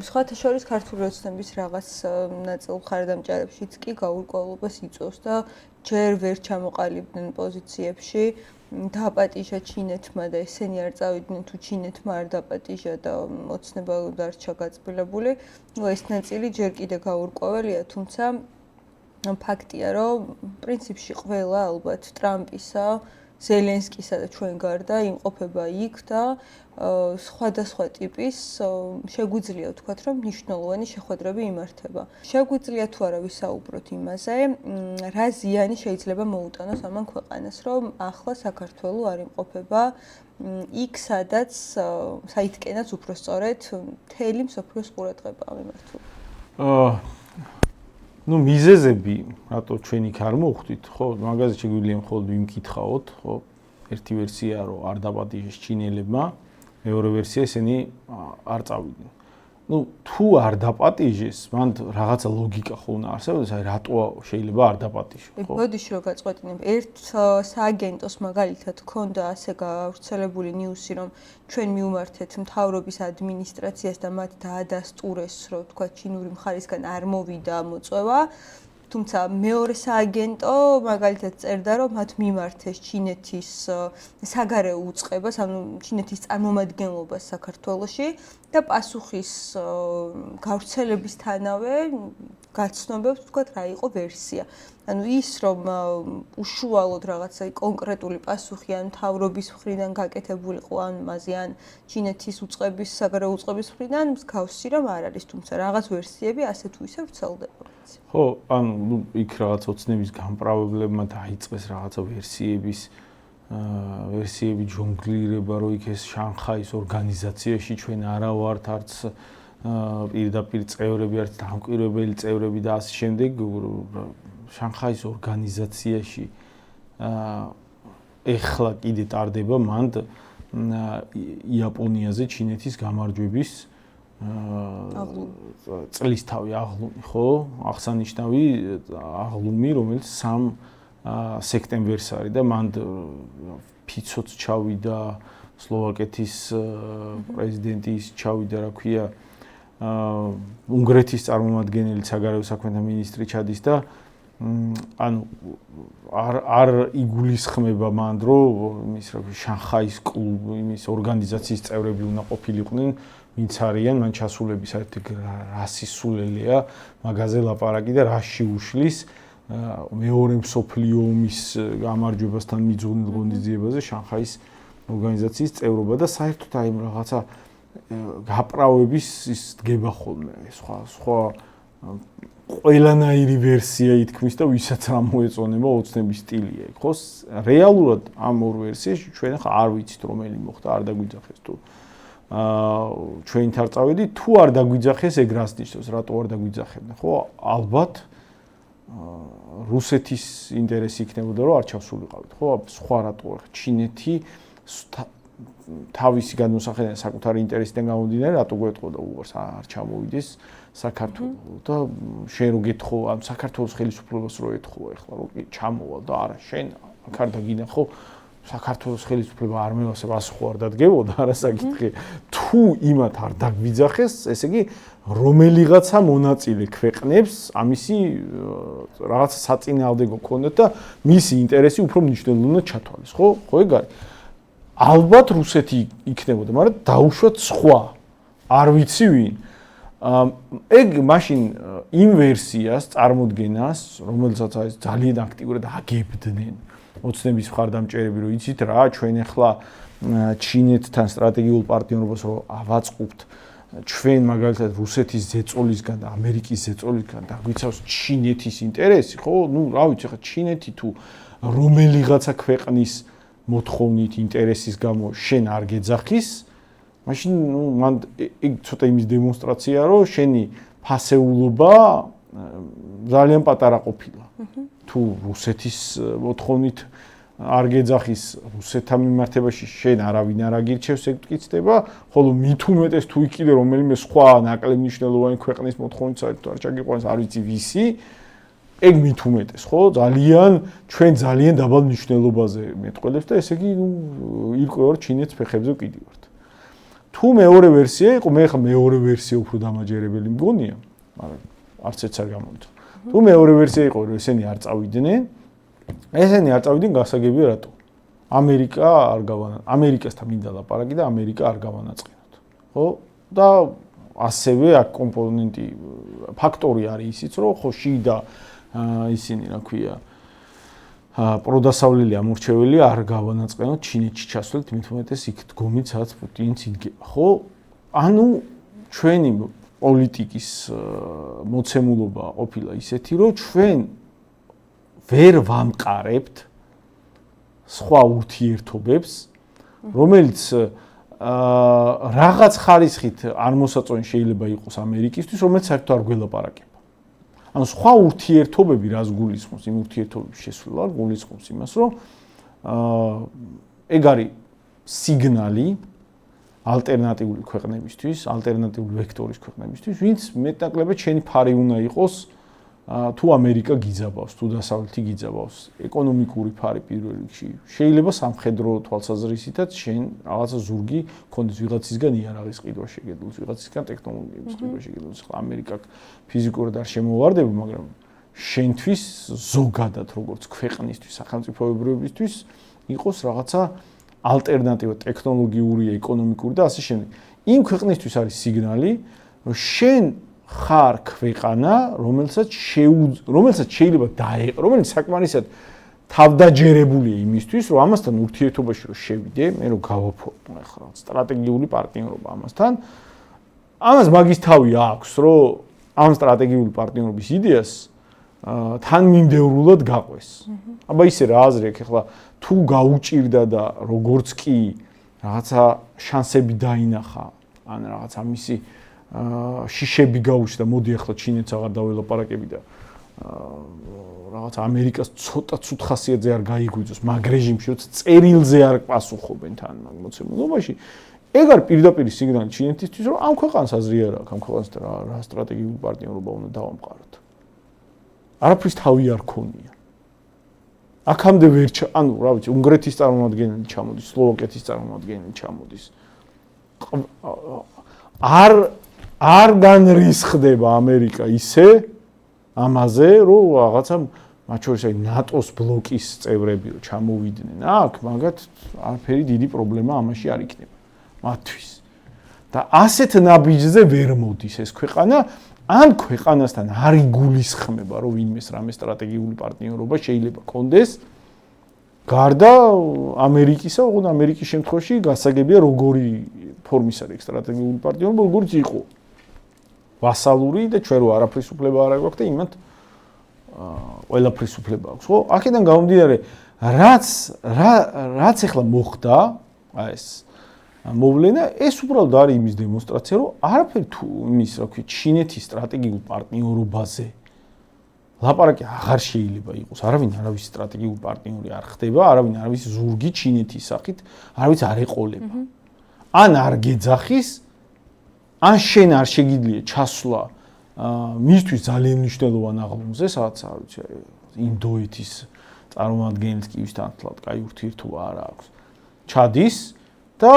სხვათა შორის ქართული ოცნების რაღაც ნაწილ მხარდამჭერებშიც კი გაურკვევლობას იწვევს და ჯერ ვერ ჩამოყალიბდნენ პოზიციებში დააპატიჟა ჩინეთმა და ესენი არ წავიდნენ თუ ჩინეთმა არ დააპატიჟა და ოცნება დარჩა გაწმილებული. ეს ნაწილი ჯერ კიდე გაურკვეველია, თუმცა ფაქტია, რომ პრინციპში ყველა ალბათ ტრამპისა, ზელენსკისა და ჩვენ გარდა იმყოფება იქ და სხვადასხვა ტიპის შეგვიძლია ვთქვათ, რომ მნიშვნელოვანი შეხვედრები იმართება. შეგვიძლია თუ არა ვისაუბროთ იმაზე, რა ზიანი შეიძლება მოუტანოს ამან ქვეყანას, რომ ახლა საქართველო არ იმყოფება იქ, სადაც საითკენაც უფრო სწორედ მთელი მსოფლიოს ყურადღებაა მიმართული. მიზეზები, რატო ჩვენ იქ არ მოვხვდით, ხო, მაგაზე შეგვიძლია მხოლოდ ვიმკითხაოთ, ხო, ერთი ვერსია რომ არ დაპატიჟეს ჩინელებმა, მეორე ვერსია ესენი არ წავიდნენ. თუ არ დაპატიჟეს, მან რაღაცა ლოგიკა ხო უნდა არსებობდეს, აი რატო შეიძლება არ დაპატიჟო, ხო? ბოდიში რომ გაწყვეტინებ, ერთ სააგენტოს მაგალითად ქონდა ასე გავრცელებული ნიუსი, რომ ჩვენ მივმართეთ მთავრობის ადმინისტრაციას და მათ დაადასტურეს, რომ თქვა ჩინური მხარისგან არ მოვიდა მოწვევა. თუმცა მეორე სააგენტო მაგალითად წერდა, რომ მათ მიმართეს ჩინეთის საგარეო უწყებას, ანუ ჩინეთის წარმომადგენლობას საქართველოში და პასუხის გავრცელებისთანავე გაცნობებს ვთქვათ რა იყო ვერსია. ანუ ის რომ უშუალოდ რაღაცა კონკრეტული პასუხი ან მთავრობის მხრიდან გაკეთებულიყო ან მასე ან ჩინეთის უწყების საგარეო უწყების მხრიდან მსგავსი რომ არ არის, თუმცა რაღაც ვერსიები ასე თუ ისე ვრცელდება. ხო, ანუ იქ რაღაც ოცნების გამპრავლებლებმა დაიწყეს რაღაცა ვერსიები ჯონგლირება, რომ იქ ეს შანხაის ორგანიზაციაში ჩვენ არა ვართ არც პირდაპირ წევრები, არც დამკვირვებელი წევრები და ასე შემდეგ. შანხაის ორგანიზაციაში ეხლა კიდე ტარდება მანდ იაპონიაზე ჩინეთის გამარჯვების წლისთავი აღლუმი, ხო? აღსანიშნავი აღლუმი, რომელიც 3 სექტემბერს არის და მანდ ფიცოც ჩავიდა, სლოვაკეთის პრეზიდენტი ის ჩავიდა, რა ქვია, უნგრეთის წარმომადგენელი საგარეო საქმეთა მინისტრი ჩადის და ანუ არ იგულისხმება მანდ, რომ ის რა ქვია, შანხაის კლუბ, იმის ორგანიზაციის წევრები უნდა ყოფილიყვნენ, ვინც არიან, მან ჩასულები საერთოდ რასის სულელია, მაგაზე ლაპარაკი და რასში უშლის მეორე მსოფლიო ომის გამარჯვებასთან მიძღვნილ ღონისძიებაზე შანხაის ორგანიზაციის წევრობა და საერთოდ აი რაღაცა გაპრავების ის დგება ხოლმე, სხვა ყველანაირი ვერსია ითქმის და ვისაც რა მოეწონება ოცნების სტილია, ხო? რეალურად ამ ორ ვერსიაში ჩვენ ახლა არ ვიცით რომელი მოხდა, არ დაგვიძახეს თუ ჩვენ არ წავედით, თუ არ დაგვიძახეს, ეგ რას ნიშნავს, რატო არ დაგვიძახებდნენ, ხო? ალბათ რუსეთის ინტერესი იქნებოდა, რომ არ ჩავსულიყავით, ხო? სხვა რატო ჩინეთი თავისი გადმოსახედიდან საკუთარი ინტერესიდან გამომდინარე, რატო გვეტყოდა უღარს არ ჩამოვიდეს საქართველო და შენ რო გეთხოვ ამ საქართველოს ხელისუფლებას რო ეთხოვ ეხლა რო ჩამოვალ და არა შენ აქ არ დაგიდან ხო საქართველოს ხელისუფლება არ მევასებ ასე ხო არ დადგებოდა არა საკითხი თუ იმათ არ დაგვიძახეს ესე იგი რომელიღაცა მონაწილე ქვეყნებს ამისი რაღაცა საწინააღმდეგო ქონდათ და მისი ინტერესი უფრო მნიშვნელოვნად უნდა ჩათვალეს ხო ეგ არის ალბათ რუსეთი იქნებოდა მაგრამ დაუშვათ სხვა არ ვიცი ვინ ეგ მაშინ იმ ვერსიას წარმოდგენას რომელსაც აი ძალიან აქტიურად აგებდნენ ოცნების მხარდამჭერები რომ იცით რა ჩვენ ახლა ჩინეთთან სტრატეგიულ პარტნიორობას რომ ავაწყობთ ჩვენ მაგალითად რუსეთის ზეწოლისგან და ამერიკის ზეწოლისგან დაგვიცავს ჩინეთის ინტერესი ხო ნუ რა ვიცი ხა ჩინეთი თუ რომელიღაცა ქვეყნის მოთხოვნით ინტერესის გამო შენ არ გეძახის მაშინ ნუ მან ეგ ცოტა იმის დემონსტრაცია რომ შენი ფასეულობა ძალიან პატარა ყოფილა თუ რუსეთის მოთხოვნით არ გეძახის რუსეთთან მიმართებაში შენ არავინ არ აგირჩევს ეგ მტკიცდება ხოლო მით უმეტეს თუ იქ კიდე რომელიმე სხვა ნაკლებ მნიშვნელოვანი ქვეყნის მოთხოვნით საერთოდ არ ჩაგიყვანს არ ვიცი ვისი ეგ მით უმეტეს ხო ძალიან ჩვენ ძალიან დაბალ მნიშვნელობაზე მეტყველებს და ესე იგი ნუ ირკვევა რომ ჩინეთს ფეხებზე ვკიდივართ თუ მეორე ვერსია იყო, მე ხა მეორე ვერსია უფრო დამაჯერებელი მგონია, მაგრამ არც ერთს არ გამომწვა. თუ მეორე ვერსია იყო, რომ ესენი არ წავიდნენ, ესენი არ წავიდნენ გასაგებია რატო? ამერიკასთან მინდა ლაპარაკი და ამერიკა არ გავანაწყენოთ. ხო? და ასევე აქ კომპონენტი ფაქტორი არის ისიც, რომ ხო შიდა ისინი რა ქვია პროდასავლელი ამორჩეველი არ გავანაწყენოთ ჩინეთში ჩასვლით, მით უმეტეს იქ დგომით, სადაც პუტინიც იდგება. ხო? ანუ ჩვენი პოლიტიკის მოცემულობა ყოფილა ისეთი, რომ ჩვენ ვერ ვამყარებთ სხვა ურთიერთობებს, რომელიც რაღაც ხარისხით არ მოსაწონი შეიძლება იყოს ამერიკისთვის, რომელიც საერთოდ არ გველაპარაკება. ანუ სხვა ურთიერთობები რას გულისხმობს, იმ ურთიერთობების შესრულება გულისხმობს იმას, რომ ეგ არის სიგნალი ალტერნატიული ქვეყნებისთვის, ალტერნატიული ვექტორის ქვეყნებისთვის, ვინც მეტნაკლებად შენი ფარი უნდა იყოს თუ ამერიკა გიძაბავს, თუ დასავლეთი გიძაბავს, ეკონომიკური ფარი პირველ რიგში. შეიძლება სამხედრო თვალსაზრისითაც შენ რაღაცა ზურგი ქონდეს ვიღაცისგან იარაღის ყიდვა შეგეძლოს, ვიღაცისგან ტექნოლოგიების ყიდვა შეგეძლოს. ამერიკა ფიზიკურად არ შემოვარდება, მაგრამ შენთვის ზოგადად როგორც ქვეყნისთვის, სახელმწიფოებრიობისთვის იყოს რაღაცა ალტერნატივა ტექნოლოგიური, ეკონომიკური და ასე შემდეგ. იმ ქვეყნისთვის არის სიგნალი, რომ შენ ხარ ქვეყანა, რომელსაც შეიძლება დაეყო, რომელიც საკმარისად თავდაჯერებულია იმისთვის, რომ ამასთან ურთიერთობაში რომ შევიდე, მე რომ გავაფორმო ახლა სტრატეგიული პარტნიორობა ამასთან. ამას მაგის თავი აქვს, რომ ამ სტრატეგიული პარტნიორობის იდეას თანმიმდევრულად გაყვეს. აბა ისე რა აზრი აქვს ახლა თუ გაუჭირდა და როგორც კი რაღაცა შანსები დაინახა, ან რაღაცა მისი შიშები გაუჩნდა, მოდი ახლა ჩინეთს აღარ დაველაპარაკები და რაღაც ამერიკას ცოტა ცუდ ხასიათზე არ გაიგვიძოს, მაგ რეჟიმში როცა წერილზე არ პასუხობენ თან მაგ მოცემულობაში, ეგ არის პირდაპირ სიგნალი ჩინეთისთვის, რომ ამ ქვეყანას აზრი არ აქვს, ამ ქვეყანას რა სტრატეგიული პარტნიორობა უნდა დავამყაროთ. არაფრის თავი არ ქონია. აქამდე ვერ ანუ რა ვიცი, უნგრეთის წარმომადგენელი ჩამოდის, სლოვაკეთის წარმომადგენელი ჩამოდის. არ განრისხდება ამერიკა ისე ამაზე, რომ რაღაცა მათ შორის აი ნატოს ბლოკის წევრები რომ ჩამოვიდნენ აქ, მაგათ არაფერი დიდი პრობლემა ამაში არ იქნება მათთვის. და ასეთ ნაბიჯზე ვერ მოდის ეს ქვეყანა, ან ქვეყანასთან არ იგულისხმება, რომ ვინმეს რამე სტრატეგიული პარტნიორობა შეიძლება კონდეს. გარდა ამერიკისა, ოღონდ ამერიკის შემთხვევაში გასაგებია როგორი ფორმის არის სტრატეგიული პარტნიორობა, როგორც იყო. ვასალური და ჩვენ რო არაფრის უფლება არ აქვს და იმათ ყველაფრის უფლება აქვს, ხო? აქედან გამომდინარე, რაც ახლა მოხდა, აი ეს მოვლენა, ეს უბრალოდ არის იმის დემონსტრაცია, რომ არაფერი თუ იმის, რა ქვია, ჩინეთის სტრატეგიულ პარტნიორობაზე ლაპარაკი აღარ შეიძლება იყოს. არავინ არავის სტრატეგიული პარტნიორი არ ხდება, არავინ არავის ზურგი ჩინეთის სახით, არავის არ ეყოლება. ან არ გეძახის, ან შენ არ შეგიძლია ჩასვლა მისთვის ძალიან მნიშვნელოვან აღლუმზე, სადაც არ ვიცი, ინდოეთის წარმომადგენელს კი ვისთანხმდათ, კაი ურთიერთობა არ აქვს. ჩადის და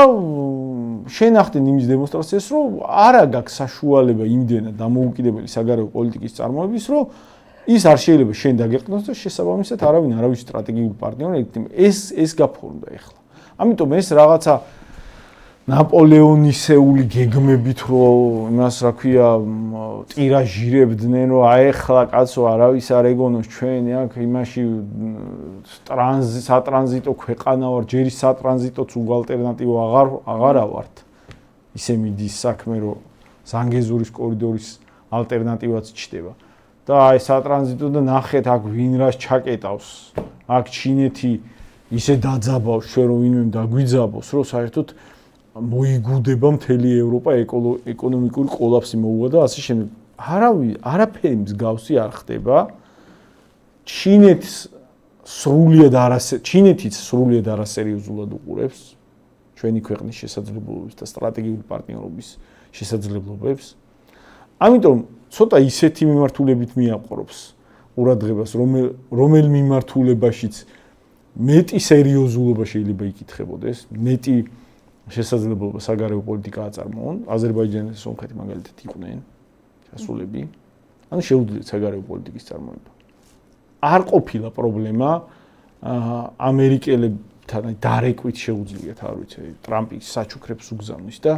შენ ახდენ იმის დემონსტრაციას, რომ არა გაქვს საშუალება იმდენად დამოუკიდებელი საგარეო პოლიტიკის წარმოების, რომ ის არ შეიძლება შენ დაგეყნოს და შესაბამისად არავინ არავის სტრატეგიული პარტნიორი ექნება. ეს გაფორმდა ახლა. ამიტომ ეს რაღაცა ნაპოლეონისეული გეგმებით რომ იმას რა ქვია ტირაჟირებდნენ, რომ აეხლა კაცო არავის არ ეგონოს ჩვენ აქ იმაში სატრანზიტო ქვეყანა ვარ, ჯერ ის სატრანზიტოც უალტერნატივა აღარა ვართ. ისე მიდის საქმე, რომ ზანგეზურის კორიდორის ალტერნატივაც ჩდება. და აი სატრანზიტო და ნახეთ აქ ვინ რას ჩაკეტავს. აქ ჩინეთი ისე დაძაბავს ჩვენ რომ ვინმე დაგვიძაბოს, რომ საერთოდ მოიგუდება მთელი ევროპა ეკონომიკური კოლაფსი მოუვა და ასე შემდეგ. არაფერი მსგავსი არ ხდება. ჩინეთიც სრულიად არასერიოზულად უყურებს ჩვენი ქვეყნის შესაძლებლობებს და სტრატეგიული პარტნიორობის შესაძლებლობებს. ამიტომ ცოტა ისეთი მიმართულებით მიაყრობს ყურადღებას, რომელ მიმართულებაშიც მეტი სერიოზულობა შეიძლება იკითხებოდეს, მეტი შესაძლებლობა საგარეო პოლიტიკა აწარმოონ. აზერბაიჯანი და სომხეთი მაგალითად იყვნენ ჩასულები. ანუ შეუძლიათ საგარეო პოლიტიკის წარმოება. არ ყოფილა პრობლემა ამერიკელებთან დარეკვით შეუძლიათ, არ ვიცი, ტრამპის საჩუქრებს უგზავნის და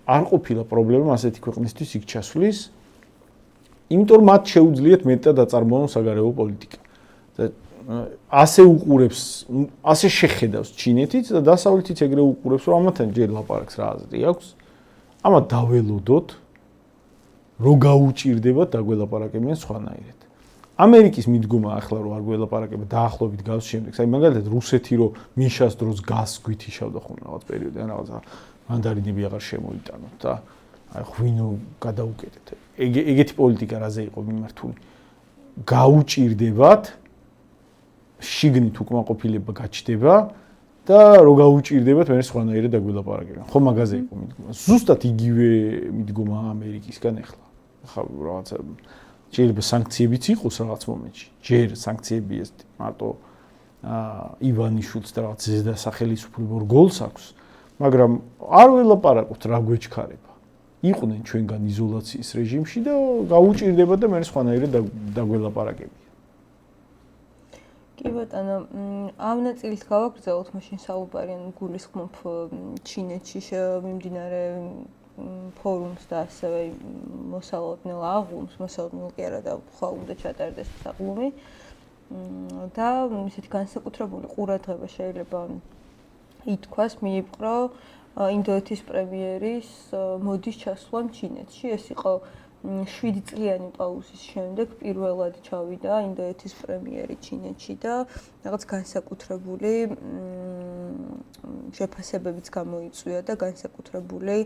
არ ყოფილა პრობლემა ასეთი ქვეყნისთვის იქ ჩასვლის. იმიტომ მათ შეუძლიათ მეტად აწარმოონ საგარეო პოლიტიკა. ასე უყურებს, ასე შეხედავს ჩინეთიც და დასავლეთიც ეგრე უყურებს, რომ ამათთან ჯერ ლაპარაკს რა აზრი აქვს. ამათ დაველოდოთ, რო გაუჭირდებათ დაგველაპარაკებიან სხვანაირად. ამერიკის მიდგომა ახლა რო არ გველაპარაკება დაახლოებით გავს შემდეგ. აი მაგალითად რუსეთი რო მიშას დროს გას გვითიშავდა ხოლმე რაღაც პერიოდში, ან რაღაცა მანდარინები აღარ შემოიტანოთ და აი ღვინო გადაუკეთეთ. ეგეთი პოლიტიკა რაზე იყო მიმართული? გაუჭირდებათ, შიგნით უკმაყოფილება გაჩნდება და რო გაუჭირდებათ, მე სხვანაირად დაგველაპარაკებიან. ხო მაგაზე იყო მიდგომა. ზუსტად იგივე მიდგომა ამერიკისგან ახლა. ახლა რაღაცა შეიძლება სანქციებიც იყოს რაღაც მომენტში. ჯერ სანქციები ეს მარტო ივანიშვილს და რაღაც ზედასახელისუფლებო რგოლს აქვს, მაგრამ არ ველაპარაკობთ რა გვეჩქარება. იყვნენ ჩვენგან იზოლაციის რეჟიმში და გაუჭირდება და მე სხვანაირად დაგველაპარაკებიან. კი ბატონო, ამ ნაწილით გავაგრძელოთ მაშინ საუბარი, ანუ გულისხმობ ჩინეთში მიმდინარე ფორუმს და ასევე მოსალოდნელ აღლუმს, მოსალოდნელ კი არა და ხვალ უნდა ჩატარდეს აღლუმი და ისეთი განსაკუთრებული ყურადღება შეიძლება ითქვას მიიპყრო ინდოეთის პრემიერის მოდის ჩასვლამ ჩინეთში. ეს იყო 7 წლიანი პაუზის შემდეგ პირველად ჩავიდა ინდოეთის პრემიერი ჩინეთში და რაღაც განსაკუთრებული შეფასებებიც გამოიწვია და განსაკუთრებული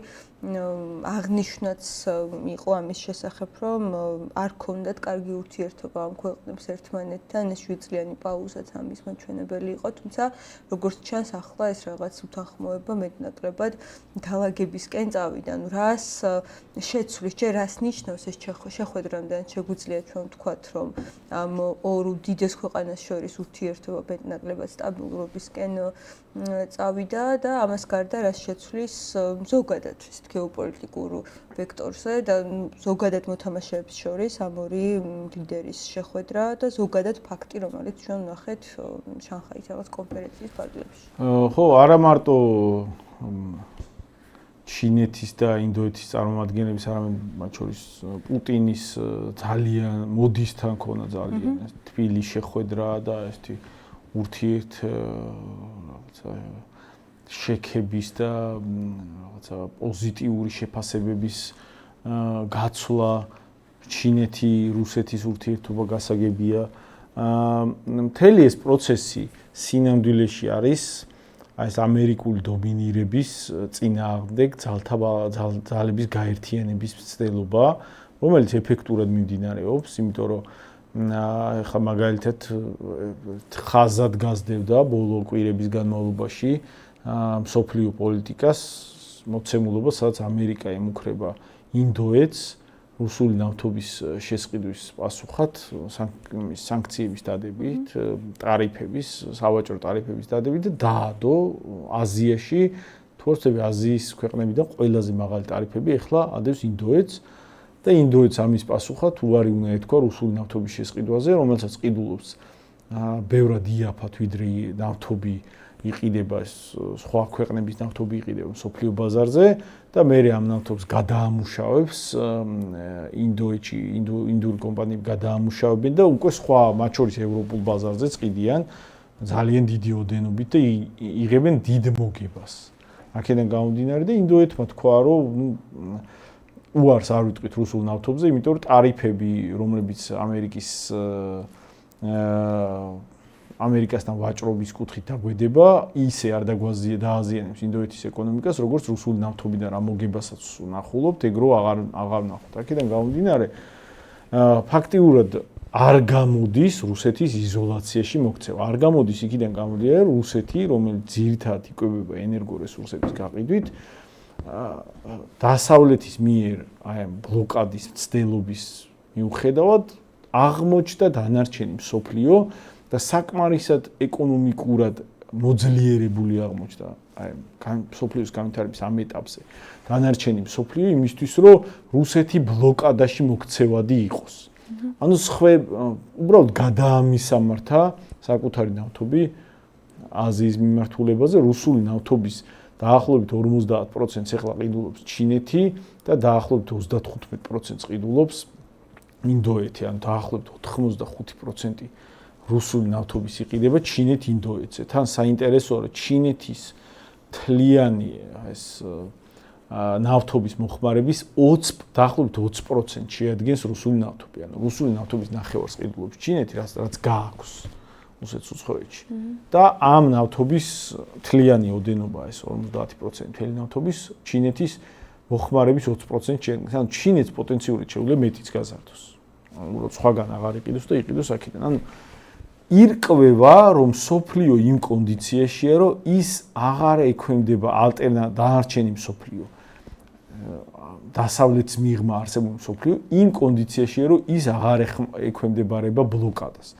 აღნიშვნაც იყო ამის შესახებ, რომ არ ქონდათ კარგი ურთიერთობა ამ ქვეყნებს ერთმანეთთან, ეს 7 წლიანი პაუზაც ამის მაჩვენებელი იყო, თუმცა როგორც ჩანს ახლა ეს რაღაც უთანხმოება მეტნაკლებად დაალაგებისკენ წავიდა. ანუ რას შეცვლის, ჯერ რას ნიშნავს ეს შეხვედრამდე შეგვიძლია ჩვენ ვთქვათ, რომ ამ ორ უდიდეს ქვეყანას შორის ურთიერთობა მეტნაკლებად სტაბილურობისკენ წავიდა და ამას გარდა რას შეცვლის ზოგადად ისეთ გეოპოლიტიკურ ვექტორზე და ზოგადად მოთამაშეებს შორის ამ ორი ლიდერის შეხვედრა და ზოგადად ფაქტი, რომელიც ჩვენ ვნახეთ შანხაის რაღაც კონფერენციის ფარგლებში. ხო, არა მარტო ჩინეთის და ინდოეთის წარმომადგენლების, არამედ მათ შორის პუტინის ძალიან მოდისთან ქონა ძალიან თბილი შეხვედრა და ესეთი ურთიერთ რაღაცა შექების და რაღაცა პოზიტიური შეფასებების გაცვლა ჩინეთი რუსეთის ურთიერთობა გასაგებია. მთელი ეს პროცესი სინამდვილეში არის ეს ამერიკული დომინირების წინააღმდეგ ძალების გაერთიანების მცდელობა, რომელიც ეფექტურად მიმდინარეობს, იმიტომ რომ ახლა მაგალითად ხაზად გაზრდებდა ბოლო კვირების განმავლობაში მსოფლიო პოლიტიკას მოცემულობა, სადაც ამერიკა ემუქრება ინდოეთს რუსული ნავთობის შესყიდვის პასუხად სანქციების დადებით, ტარიფების, სავაჭრო ტარიფების დადებით და დაადო აზიაში, თორსები აზიის ქვეყნებიდან ყველაზე მაღალი ტარიფები ახლა ადევს ინდოეთს და ინდოეთს ამის პასუხად უარი უნდა ეთქვა რუსული ნავთობის შესყიდვაზე, რომელსაც ყიდულობს ბევრად იაფად ვიდრე ნავთობი იყიდება სხვა ქვეყნების ნავთობი იყიდება მსოფლიო ბაზარზე და მე ამ ნავთობს გადაამუშავებს ინდოეთში ინდური კომპანიები გადაამუშავებენ და უკვე სხვა მათ შორის ევროპულ ბაზარზეც ყიდიან ძალიან დიდი ოდენობით და იღებენ დიდ მოგებას. აქედან გამომდინარე და ინდოეთმა თქვა რომ უარს არ ვიტყვით რუსულ ნავთობზე, იმიტომ რომ ტარიფები, რომლებიც ამერიკასთან ვაჭრობის კუთხით დაგვედება, ისე არ დააზიანებს ინდოეთის ეკონომიკას, როგორც რუსული ნავთობიდან რა მოგებასაც ვნახულობთ, ეგ რო აღარ ვნახოთ. აქედან გამომდინარე, ფაქტიურად არ გამოდის რუსეთის იზოლაციაში მოქცევა. არ გამოდის იქიდან გამომდინარე, რუსეთი, რომელიც ძირითადად იკვებება ენერგორესურსების გაყიდვით, დასავლეთის მიერ აი ამ ბლოკადის მცდელობის მიუხედავად აღმოჩნდა დანარჩენი მსოფლიო და საკმარისად ეკონომიკურად მოძლიერებული აღმოჩნდა მსოფლიოს განვითარების ამ ეტაპზე დანარჩენი მსოფლიო იმისთვის, რომ რუსეთი ბლოკადაში მოქცევადი იყოს. ანუ უბრალოდ გადაამისამართა საკუთარი ნავთობი აზიის მიმართულებაზე, რუსული ნავთობის დაახლოებით 50%-ს ეხლა ყიდულობს ჩინეთი და დაახლოებით 35%-ს ყიდულობს ინდოეთი, ანუ დაახლოებით 85% რუსული ნავთობის იყიდება ჩინეთ-ინდოეთზე. თან საინტერესოა, რომ ჩინეთის თლიანი ეს ნავთობის მოხმარების დაახლოებით 20% შეადგენს რუსული ნავთობი. ანუ რუსული ნავთობის ნახევარს ყიდულობს ჩინეთი, რაც გააქვს რუსეთს უცხოეთში. და ამ ნავთობის თლიანი ოდენობა ეს 50% მთელი ნავთობის ჩინეთის მოხმარების 20% შეადგენს. ანუ ჩინეთს პოტენციურად შეუძლია მეტიც გაზარდოს. ანუ სხვაგან აღარ იყიდოს და იყიდოს აქედან. ანუ ირკვევა, რომ სოფლიო იმ კონდიციაშია, რომ ის აღარ ექვემდება დანარჩენი სოფლიო დასავლეთის მიღმა არსებულ სოფლიო იმ კონდიციაშია, რომ ის აღარ ექვემდებარება ბლოკადას.